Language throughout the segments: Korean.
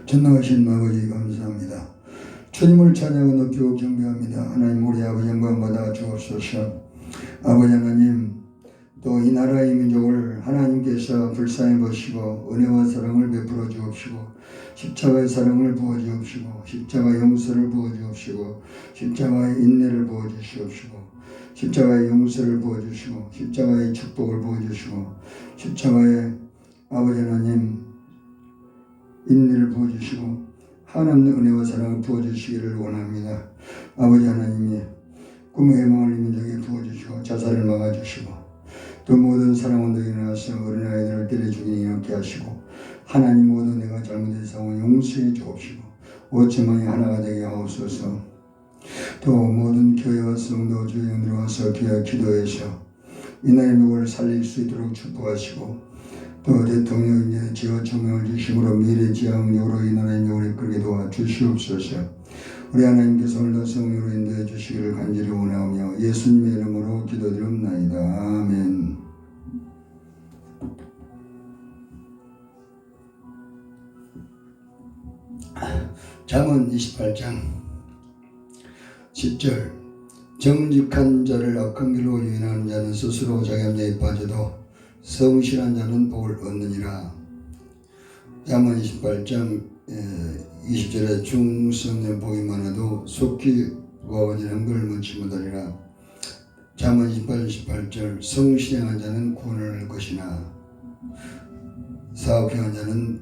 전능하신 아버지 감사합니다. 주님을 찬양하고 높이고 경배합니다. 하나님 우리 아버지 영광 받아 주옵소서. 아버지 하나님, 또 이 나라의 민족을 하나님께서 불쌍히 보시고 은혜와 사랑을 베풀어 주옵시고 십자가의 사랑을 부어 주옵시고 십자가의 용서를 부어 주옵시고 십자가의 인내를 부어 주시옵시고 십자가의 용서를 부어 주시고 십자가의 축복을 부어 주시고 십자가의 아버지 하나님 인내를 부어 주시고 한없는 은혜와 사랑을 부어 주시기를 원합니다. 아버지 하나님이 꿈의 해망을 이 민족에 부어 주시고 자살을 막아 주시고 또 모든 사랑원들이 나와서 어린아이들을 때려 죽이니 이렇게 하시고 하나님 모든 내가 잘못해서 용서해 주옵시고 오천만이 하나가 되게 하옵소서. 또 모든 교회와 성도 주영들이 와서 기도해서 이 나라의 민족을 살릴 수 있도록 축복하시고 또 대통령의 지어 조명을 주심으로 미래지향적으로 이 나라의 민족을 이끌게 도와 주시옵소서. 우리 하나님께서 오늘도 성령으로 인도해 주시기를 간절히 원하오며 예수님의 이름으로 기도드립나이다. 아멘. 잠언 28장 10절 정직한 자를 악한 길로 유인하는 자는 스스로 자기 함정에 빠져도 성실한 자는 복을 얻느니라. 잠언 28장 20절에 중성된 복이 많아도 속히 부하원이라는 걸 묻지 못하리라. 잠언 18절 성실행한 자는 구원을 얻을 것이나 사업행한 자는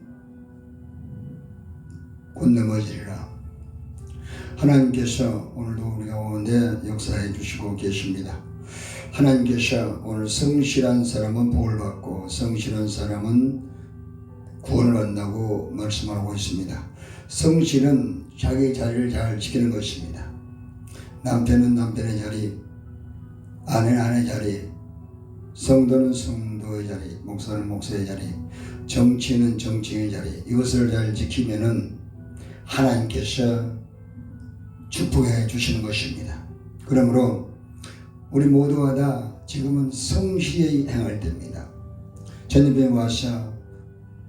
곧 넘어지리라. 하나님께서 오늘도 우리 가운데 역사해 주시고 계십니다. 하나님께서 오늘 성실한 사람은 복을 받고 성실한 사람은 구원을 받는다고 말씀하고 있습니다. 성실은 자기 자리를 잘 지키는 것입니다. 남편은 남편의 자리, 아내는 아내의 자리, 성도는 성도의 자리, 목사는 목사의 자리, 정치인은 정치인의 자리, 이것을 잘 지키면은 하나님께서 축복해 주시는 것입니다. 그러므로 우리 모두가 다 지금은 성실히 행할 때입니다. 전염병이 와서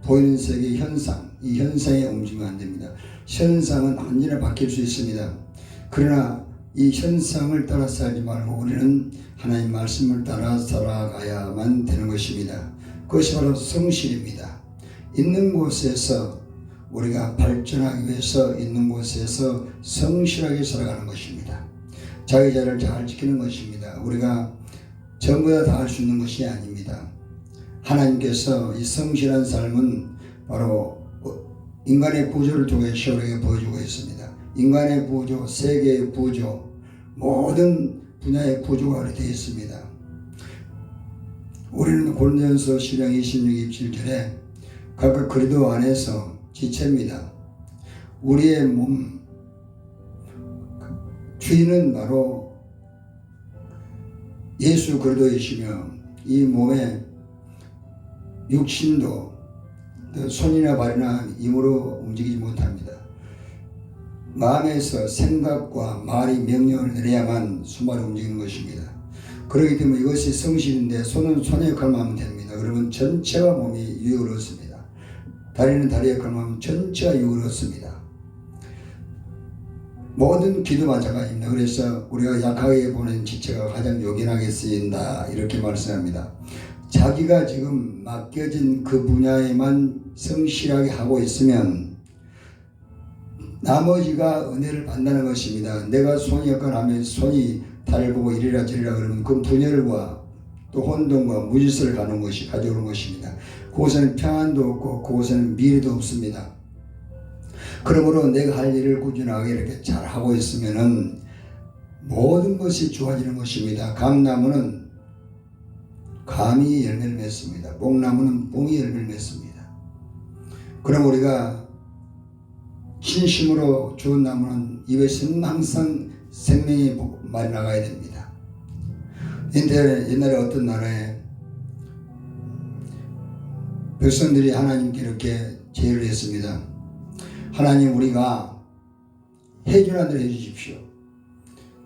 보이는 세계 현상, 이 현상에 움직이면 안 됩니다. 현상은 언제나 바뀔 수 있습니다. 그러나 이 현상을 따라 살지 말고 우리는 하나님 말씀을 따라 살아가야만 되는 것입니다. 그것이 바로 성실입니다. 있는 곳에서 우리가 발전하기 위해서 있는 곳에서 성실하게 살아가는 것입니다. 자기 자리를 잘 지키는 것입니다. 우리가 전부 다 할 수 있는 것이 아닙니다. 하나님께서 이 성실한 삶은 바로 인간의 구조를 통해서 우리에게 보여주고 있습니다. 인간의 구조, 세계의 구조, 모든 분야의 구조가 되어 있습니다. 우리는 고린도전서 12장 26, 27절에 각각 그리스도 안에서 지체입니다. 우리의 몸 주인은 바로 예수 그리스도이시며 이 몸의 육신도 손이나 발이나 힘으로 움직이지 못합니다. 마음에서 생각과 말이 명령을 내려야만 수말이 움직이는 것입니다. 그렇기 때문에 이것이 성실인데 손은 손의 역할만 하면 됩니다. 그러면 전체가 몸이 유익을 얻습니다. 다리는 다리의 역할만 하면 전체가 유익을 얻습니다. 모든 기도 마찬가지입니다. 그래서 우리가 약하게 보는 지체가 가장 요긴하게 쓰인다 이렇게 말씀합니다. 자기가 지금 맡겨진 그 분야에만 성실하게 하고 있으면 나머지가 은혜를 받는다는 것입니다. 내가 손이 역할을 하면 손이 달을 보고 이리라 저리라 그러면 그 분열과 또 혼돈과 무질서를 가져오는 것입니다. 그곳에는 평안도 없고 그곳에는 미래도 없습니다. 그러므로 내가 할 일을 꾸준하게 이렇게 잘 하고 있으면은 모든 것이 좋아지는 것입니다. 감나무는 감이 열매를 맺습니다. 뽕나무는 뽕이 열매를 맺습니다. 그럼 우리가 진심으로 좋은 나무는 입에서는 항상 생명이 많이 나가야 됩니다. 옛날에 어떤 나라에 백성들이 하나님께 이렇게 제의를 했습니다. 하나님, 우리가 해주는 대로 해주십시오.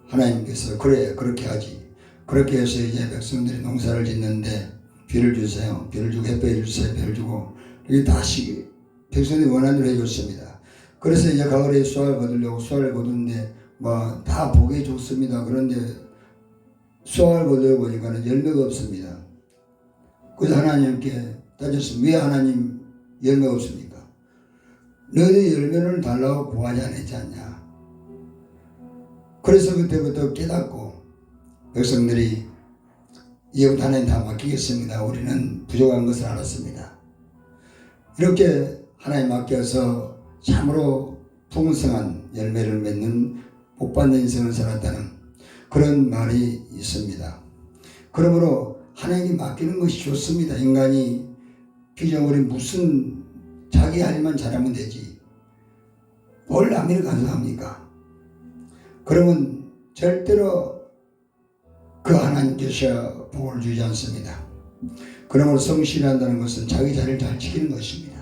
하나님께서 그래 그렇게 하지. 그렇게 해서 이제 백성들이 농사를 짓는데 비를 주세요. 비를 주고 햇볕을 주세요. 비를 주고 이렇게 다시 백성들이 원하는 대로 해줬습니다. 그래서 이제 가을에 쏘알 거두려고 쏘알 거두는데 뭐 다 보기 좋습니다. 그런데 쏘알 거두어 보니까는 열매가 없습니다. 그래서 하나님께 따졌습니다. 왜 하나님 열매가 없습니까? 너희 열매를 달라고 구하지 않았지 않냐. 그래서 그때부터 깨닫고 백성들이 이제부터 하나님 다 맡기겠습니다. 우리는 부족한 것을 알았습니다. 이렇게 하나님 맡겨서 참으로 풍성한 열매를 맺는 복받는 인생을 살았다는 그런 말이 있습니다. 그러므로 하나님께 맡기는 것이 좋습니다. 인간이 피조물이 무슨 자기 할 일만 잘하면 되지 뭘 남을 간섭합니까? 그러면 절대로 그 하나님께서 복을 주지 않습니다. 그러므로 성실한다는 것은 자기 자리를 잘 지키는 것입니다.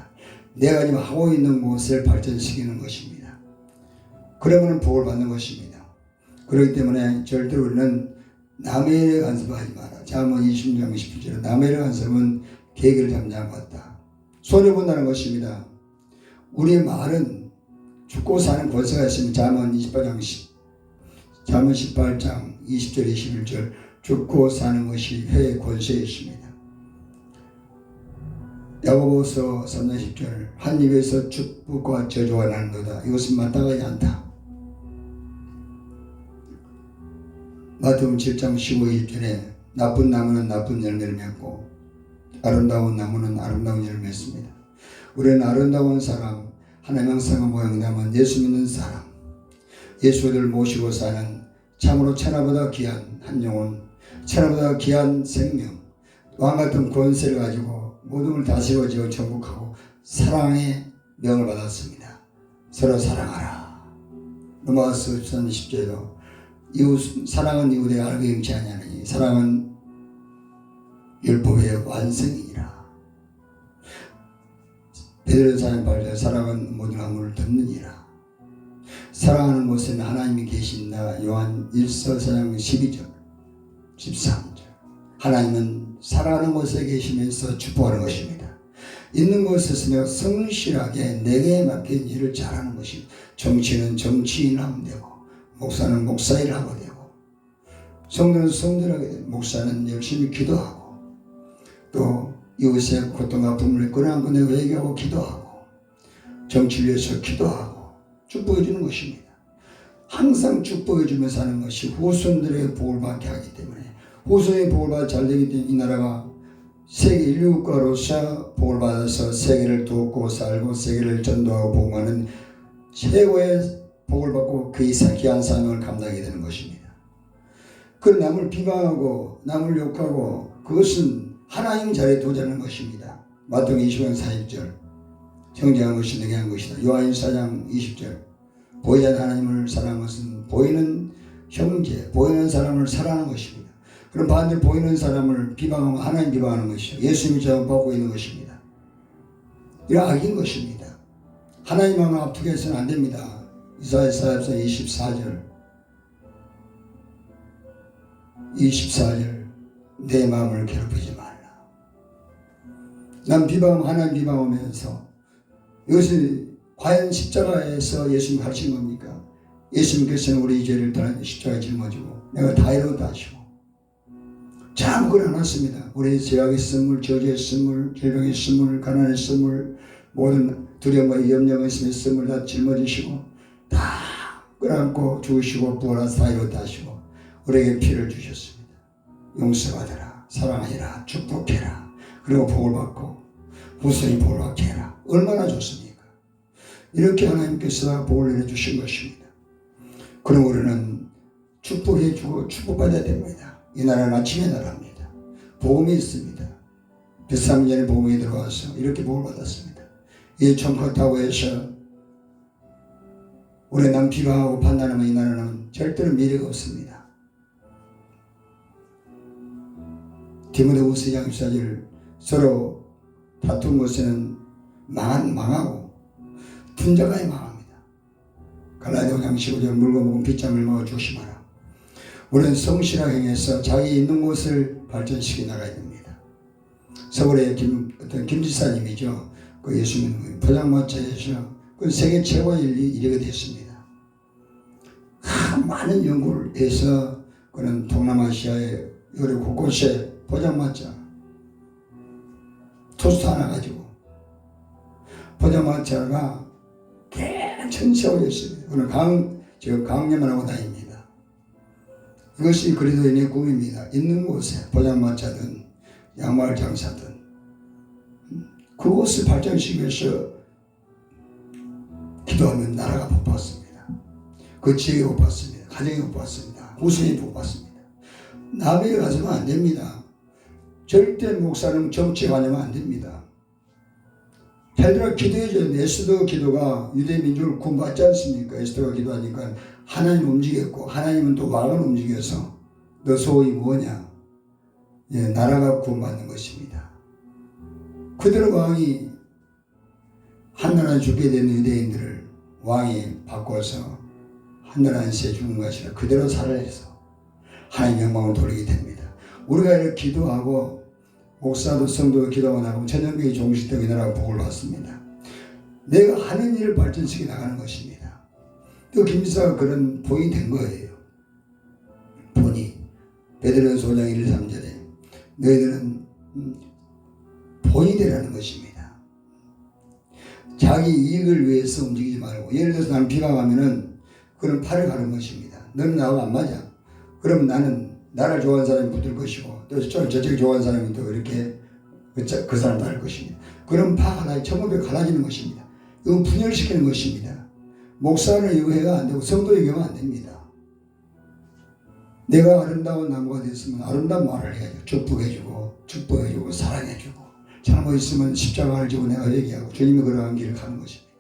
내가 지금 하고 있는 것을 발전시키는 것입니다. 그러면 복을 받는 것입니다. 그렇기 때문에 절대로 우리는 남의 일에 간섭하지 마라. 잠언 26장 17절에 남의 일에 간섭은 계기를 잠잠한 것 같다. 손해본다는 것입니다. 우리의 말은 죽고 사는 권세가 있으면 잠언 18장 20절 21절 죽고 사는 것이 혀의 권세에 있습니다. 야고보서 3장 10절 한 입에서 축복과 저주가 나는도다. 이것은 마땅하지 않다. 마태복음 7장 15, 20절에 나쁜 나무는 나쁜 열매를 맺고 아름다운 나무는 아름다운 열매를 맺습니다. 우리는 아름다운 사람, 하나님 형상과 모양을 담은 예수 믿는 사람, 예수를 모시고 사는 참으로 천하보다 귀한 한 영혼, 천하보다 귀한 생명, 왕같은 권세를 가지고 모든 걸 다스려지고 정복하고 사랑의 명을 받았습니다. 서로 사랑하라. 로마서 10절에도 사랑은 이웃의 알고 영치 아니하느니 사랑은 율법의 완성이니라. 베드로 사람 발자 사랑은 모든 학문을 덮느니라. 사랑하는 곳에는 하나님이 계신다. 요한 1서 4장 12절 13절 하나님은 사랑하는 곳에 계시면서 축복하는 것입니다. 있는 곳에서 성실하게 내게 맡긴 일을 잘하는 것입니다. 정치는 정치인 하면 되고 목사는 목사일 하고 되고 성도는 성도하게 되고 목사는 열심히 기도하고 또 이웃의 고통과 아픔을 끌어안고 얘기하고 기도하고 정치를 위해서 기도하고 축복해 주는 것입니다. 항상 축복해 주면서 하는 것이 후손들의 복을 받게 하기 때문에 후손의 복을 받아 잘 되기 때문에 이 나라가 세계 인류 국가로서 복을 받아서 세계를 돕고 살고 세계를 전도하고 복음하는 최고의 복을 받고 그 이상 귀한 사명을 감당하게 되는 것입니다. 그 남을 비방하고 남을 욕하고 그것은 하나님 자리에 도전하는 것입니다. 마태복음 20장 40절 형제한 것이 내게 한 것이다. 요한 4장 20절 보이지 않는 하나님을 사랑하는 것은 보이는 형제, 보이는 사람을 사랑하는 것입니다. 그럼 반대로 보이는 사람을 비방하면 하나님 비방하는 것이죠. 예수님이 저항받고 있는 것입니다. 이런 악인 것입니다. 하나님 마음을 아프게 해서는 안 됩니다. 이사야서 24절 내 마음을 괴롭히지 말라. 난 비방하면 하나님 비방하면서 이것이 과연 십자가에서 예수님 가르친 겁니까? 예수님께서는 우리 죄를 떠나 십자가에 짊어지고 내가 다 이루었다 하시고 참 그걸 안 왔습니다. 우리 죄악의 쓴물, 저주의 쓴물, 질병의 쓴물, 가난의 쓴물, 모든 두려움과 염려가 있으면 쓴물 다 짊어지시고 다 끌어안고 죽으시고 부활하사 다 이루었다 하시고 우리에게 피를 주셨습니다. 용서받아라, 사랑하라, 축복해라, 그리고 복을 받고 후손이 복을 받게 해라. 얼마나 좋습니까? 이렇게 하나님께서 복을 내려주신 것입니다. 그럼 우리는 축복해주고 축복받아야 됩니다. 이 나라는 아침의 나라입니다. 복음이 있습니다. 103년 전에 복음이 들어와서 이렇게 복을 받았습니다. 이 총각다고 해서 우리 남 비방하고 판단하면 이 나라는 절대로 미래가 없습니다. 디모데후서 2장 14절 서로 다툰 곳에는 망하고 분자가에 망합니다. 갈라디아 5장 15절 물고 먹은 빗장을 먹어 조심하라. 우리는 성실하게 행해서 자기 있는 곳을 발전시켜 나가야 됩니다. 서울의 어떤 김 지사님이죠. 그 예수님 포장마차에서 그 세계 최고의 일이 됐습니다. 많은 연구를 해서 그는 동남아시아의 여러 곳곳에 포장마차 토스트 하나 가지고 포장마차가 전 세월이 있습니다. 그는 지금 강림을 하고 다닙니다. 이것이 그리스도인의 꿈입니다. 있는 곳에 포장마차든 양말 장사든 그곳을 발전시키기 위해서 기도하면 나라가 복받습니다. 그 지역이 복받습니다. 가정이 복받습니다. 후손이 복받습니다. 남에게 가서는 안 됩니다. 절대 목사는 정치에 관여하면 안 됩니다. 베드로가 기도해줘야 에스더 기도가 유대 민족을 구원받지 않습니까? 에스더가 기도하니까 하나님 움직였고 하나님은 또 왕을 움직여서 너 소원이 뭐냐? 예, 나라가 구원받는 것입니다. 그대로 왕이 한나라 죽게 된 유대인들을 왕이 바꿔서 한나라한테 죽은 것이라 그대로 살아내서 하나님 영광을 돌리게 됩니다. 우리가 이렇게 기도하고 목사도 성도도 기도하고 나가면 천연교회 종식되고 이 나라가 복을 받습니다. 내가 하는 일을 발전시켜 나가는 것입니다. 또 김지사가 그런 본이 된 거예요. 본이 베드로전서 5장 1, 3절에 너희들은 본이 되라는 것입니다. 자기 이익을 위해서 움직이지 말고 예를 들어서 나는 비가 가면은 그런 팔을 가는 것입니다. 너는 나하고 안 맞아. 그러면 나는 나를 좋아하는 사람이 붙을 것이고 또 저쪽 좋아하는 사람이 또 이렇게 그 사람 따를 것입니다. 그럼 파 하나에 1500 갈라지는 것입니다. 이건 분열시키는 것입니다. 목사는 이거 해가 안 되고 성도 얘기하면 안 됩니다. 내가 아름다운 나무가 됐으면 아름다운 말을 해야죠. 축복해주고 사랑해주고 잘못 있으면 십자가를 지고 내가 얘기하고 주님이 걸어간 길을 가는 것입니다.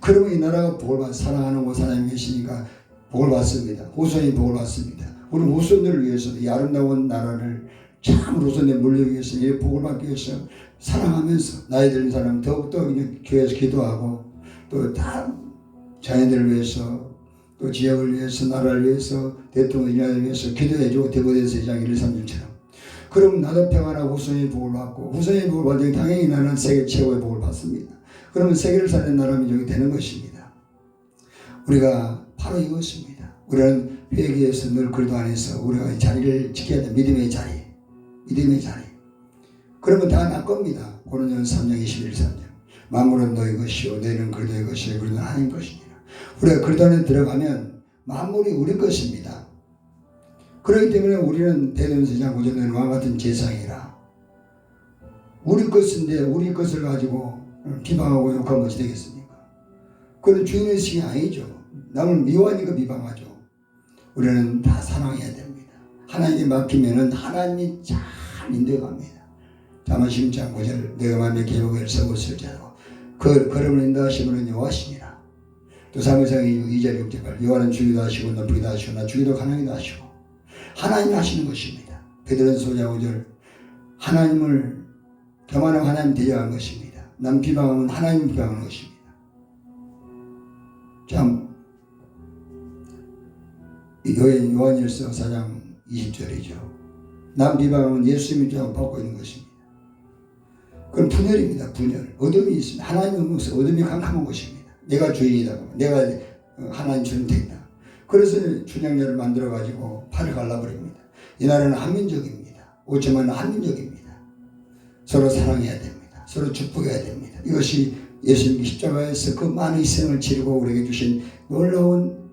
그러면 이 나라가 복을 받 사랑하는 곳 하나님 계시니까 복을 받습니다. 후손이 복을 받습니다. 우리 후손들을 위해서 이 아름다운 나라를 참 후손에 물리기 위해서 이 복을 받기 위해서 사랑하면서 나이 들은 사람 더욱더 교회에서 기도하고 또 다 자녀들을 위해서 또 지역을 위해서 나라를 위해서 대통령을 위해서 기도해주고 대보대서 2장 1, 3절처럼 그럼 나도 평안하고 후손이 복을 받고 후손이 복을 받으니 당연히 나는 세계 최고의 복을 받습니다. 그러면 세계를 사는 나라 민족이 되는 것입니다. 우리가 바로 이것입니다. 우리는 회개에서 늘 그리도 안에서 우리가 이 자리를 지켜야 돼. 믿음의 자리. 그러면 다 날 겁니다. 고린도전서 3장 21, 3절. 만물은 너희 것이요 너희는 그리도의 것이요 그리도는 하나님 것이니라. 우리가 그리도 안에 들어가면 만물이 우리 것입니다. 그렇기 때문에 우리는 대전세장 구전되는 왕 같은 재상이라 우리 것인데 우리 것을 가지고 비방하고 욕하면 어찌 되겠습니까? 그건 주인의식이 아니죠. 남을 미워하니까 비방하죠. 우리는 다 사랑해야 됩니다. 하나님께 맡기면은 하나님이 잘 인도해 갑니다. 자만 10장 9절 내가 마음에 계곡을 서고설지라도 그 걸음을 인도하시면 여호와시니라. 또 사무상 2절 6절 여호와는 주기도 하시고 높이기도 하시고 낮추기도 가능히도 하시고 하나님이 하시는 것입니다. 베드로전서 5장 5절 하나님을 교만하고 하나님 대적한 것입니다. 남 비방하면 하나님 비방하는 것입니다. 참 요한일서 4장 20절이죠. 남 비방하면 예수님이 좀 받고 있는 것입니다. 그건 분열입니다. 분열. 어둠이 있습니다. 하나님 없어서 어둠이 캄캄한 것입니다. 내가 주인이다. 내가 하나님 주인 된다. 그래서 춘향제를 만들어가지고 팔을 갈라버립니다. 이 나라는 한민족입니다. 5천만은 한민족입니다. 서로 사랑해야 됩니다. 서로 축복해야 됩니다. 이것이 예수님이 십자가에서 그 많은 희생을 치르고 우리에게 주신 놀라운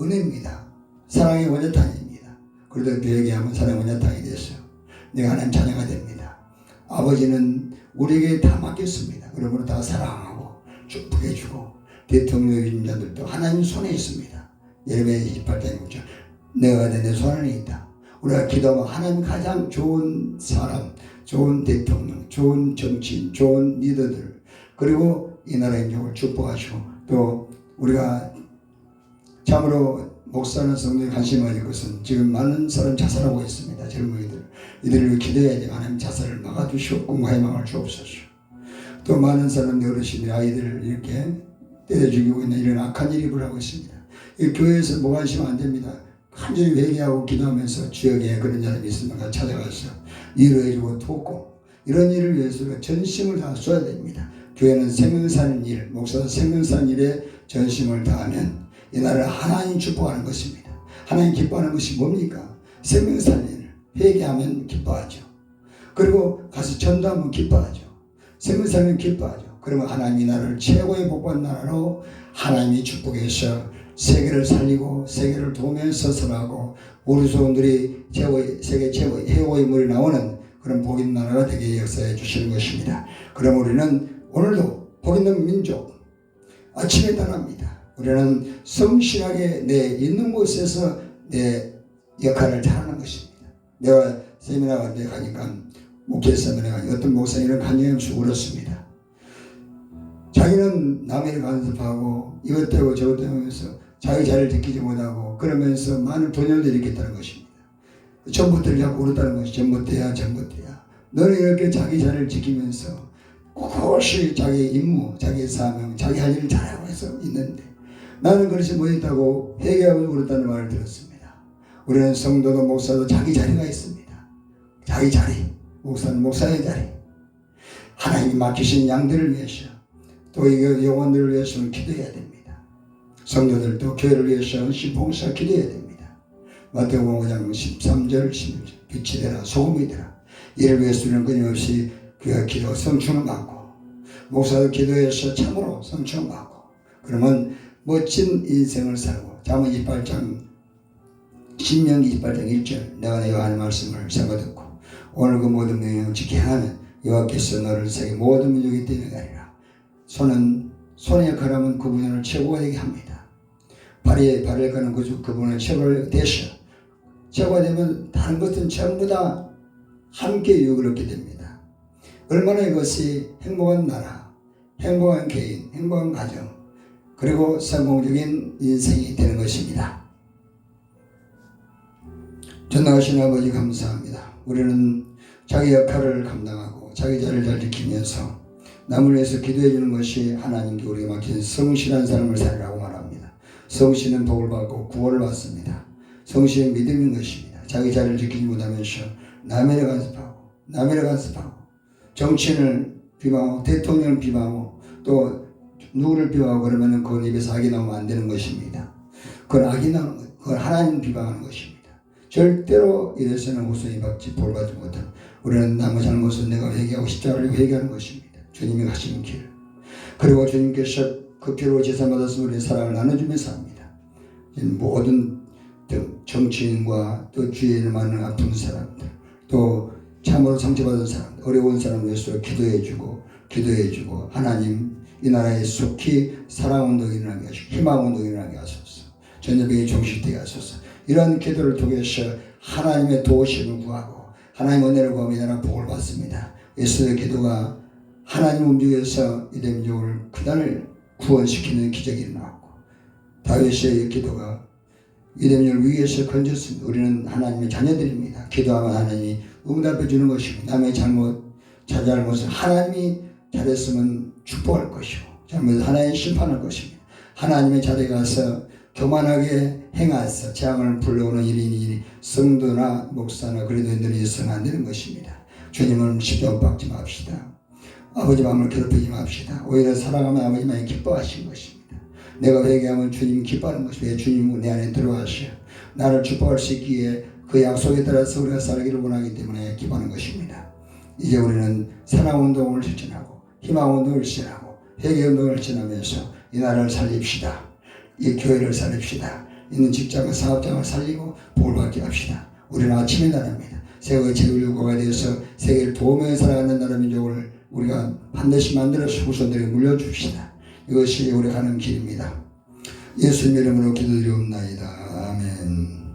은혜입니다. 사랑의 원자탄입니다. 그래도 그에게 하면 사랑의 원자탄이 됐어요. 내가 하나님 자녀가 됩니다. 아버지는 우리에게 다 맡겼습니다. 그러므로 다 사랑하고 축복해주고 대통령 위임자들도 하나님 손에 있습니다. 예레미야 28장 6절 내가 내 손 안에 있다. 우리가 기도하면 하나님 가장 좋은 사람, 좋은 대통령, 좋은 정치인, 좋은 리더들 그리고 이 나라의 민족을 축복하시고 또 우리가 참으로 목사나 성도에 관심 가질 것은 지금 많은 사람 자살하고 있습니다. 젊은이들. 이들을 위해 기도해야 돼요. 하나님 자살을 막아주시고 꿈과 희망을 주옵소서. 또 많은 사람들 어르신들 아이들을 이렇게 때려 죽이고 있는 이런 악한 일이 벌어지고 있습니다. 이 교회에서 무관심하면 안 됩니다. 간절히 회개하고 기도하면서 지역에 그런 사람이 있으면 같이 찾아가서 위로해주고 돕고 이런 일을 위해서 전심을 다 쏟아야 됩니다. 교회는 생명산 일, 목사도 생명산 일에 전심을 다하면 이 나라를 하나님 축복하는 것입니다. 하나님 기뻐하는 것이 뭡니까? 생명산 일, 회개하면 기뻐하죠. 그리고 가서 전도하면 기뻐하죠. 생명산은 기뻐하죠. 그러면 하나님이 나라를 최고의 복받는 나라로 하나님이 축복해서 세계를 살리고 세계를 도우면서 살아가고 우리 소원들이 세계 최고의 해고의 물이 나오는 그런 복 있는 나라가 되게 역사해 주시는 것입니다. 그럼 우리는 오늘도 복 있는 민족 아침에 떠납니다. 우리는 성실하게 내 있는 곳에서 내 역할을 잘하는 것입니다. 내가 세미나 같은 데 가니까 목회 세미나 가니까 어떤 목사님은 간증하면서 울었습니다. 자기는 남에게 간섭하고 이것되고 저것되고 하면서 자기 자리를 지키지 못하고 그러면서 많은 분열들이 일으켰다는 것입니다. 전봇대를 잡고 울었다는 것이 전봇대야. 너는 이렇게 자기 자리를 지키면서 꿋꿋이 자기 임무, 자기 사명, 자기 할 일을 잘하고 해서 있는데 나는 그렇지 못했다고 회개하고 울었다는 말을 들었습니다. 우리는 성도도 목사도 자기 자리가 있습니다. 자기 자리, 목사는 목사의 자리. 하나님이 맡기신 양들을 위해서 또 이 영혼들을 위해서는 기도해야 됩니다. 성도들도 교회를 위해서 신봉사 기도해야 됩니다. 마태복음 5장 13절 16절 빛이 되라 소금이 되라. 이를 위해서 우리는 끊임없이 교회 기도 성충을 받고 목사도 기도해서 참으로 성충을 받고 그러면 멋진 인생을 살고 잠언 28장 신명기 28장 1절 내가 내 여호와의 말씀을 새거 듣고 오늘 그 모든 명령을 지켜 행하면 여호와께서 너를 세계 모든 민족이 되게 하리라. 손의 역할하면 그 분야를 최고가 되게 합니다. 발을 가는 그분을 최고를 대셔 최고가 되면 다른 것은 전부 다 함께 유익을 얻게 됩니다. 얼마나 이것이 행복한 나라, 행복한 개인, 행복한 가정, 그리고 성공적인 인생이 되는 것입니다. 전능하신 아버지 감사합니다. 우리는 자기 역할을 감당하고 자기 자리를 잘 지키면서 남을 위해서 기도해 주는 것이 하나님께 우리에게 맡긴 성실한 삶을 살리라고 말합니다. 성실은 복을 받고 구원을 받습니다. 성실은 믿음인 것입니다. 자기 자리를 지키지 못하면서 남에게 간섭하고 정치인을 비방하고 대통령을 비방하고 또 누구를 비방하고 그러면 그 입에서 악이 나오면 안 되는 것입니다. 그건 악이 나오는 것, 그건 하나님 비방하는 것입니다. 절대로 이래서는 후손이 복받지 못하고 우리는 남의 잘못은 내가 회개하고 십자가를 회개하는 것입니다. 주님이 가시는 길. 그리고 주님께서 그 피로 제사받아서 우리의 사랑을 나눠주면서 합니다. 모든 정치인과 또 주위에 많은 아픈 사람들 또 참으로 상처받은 사람들 어려운 사람을 위해서 기도해주고 하나님 이 나라에 속히 사랑운동이 일어나게 하시고 희망운동이 일어나게 하소서. 전염병이 종식되게 하소서. 이러한 기도를 통해서 하나님의 도우심을 구하고 하나님의 은혜를 구하며 이 나라 복을 받습니다. 예수의 기도가 하나님 움직여서 이 민족을 그날을 구원시키는 기적이 일어났고 다윗의 기도가 이 민족을 위에서 건졌습니다. 우리는 하나님의 자녀들입니다. 기도하면 하나님이 응답해 주는 것이고 남의 자잘못을 하나님이 잘했으면 축복할 것이고 잘못해서 하나님 심판할 것입니다. 하나님의 자리에 가서 교만하게 행하서 재앙을 불러오는 일인이 성도나 목사나 그리스도인들이 있어서는 안 되는 것입니다. 주님을 십자가 박지 맙시다. 아버지 마음을 괴롭히지 맙시다. 오히려 사랑하면 아버지 마음이 기뻐하신 것입니다. 내가 회개하면 주님 기뻐하는 것입니다. 주님은 내 안에 들어와서 나를 축복할 수 있기에 그 약속에 따라서 우리가 살기를 원하기 때문에 기뻐하는 것입니다. 이제 우리는 사랑운동을 실천하고 희망운동을 실천하고 회개운동을 실천하면서 이 나라를 살립시다. 이 교회를 살립시다. 있는 직장을 사업장을 살리고 복을 받게 합시다. 우리는 아침에 나라입니다. 세계의 제일국가가 되어서 세계를 도우며 살아가는 나라 민족을 우리가 반드시 만들어서 후손들에게 물려줍시다. 이것이 우리 가는 길입니다. 예수님 이름으로 기도드리옵나이다. 아멘.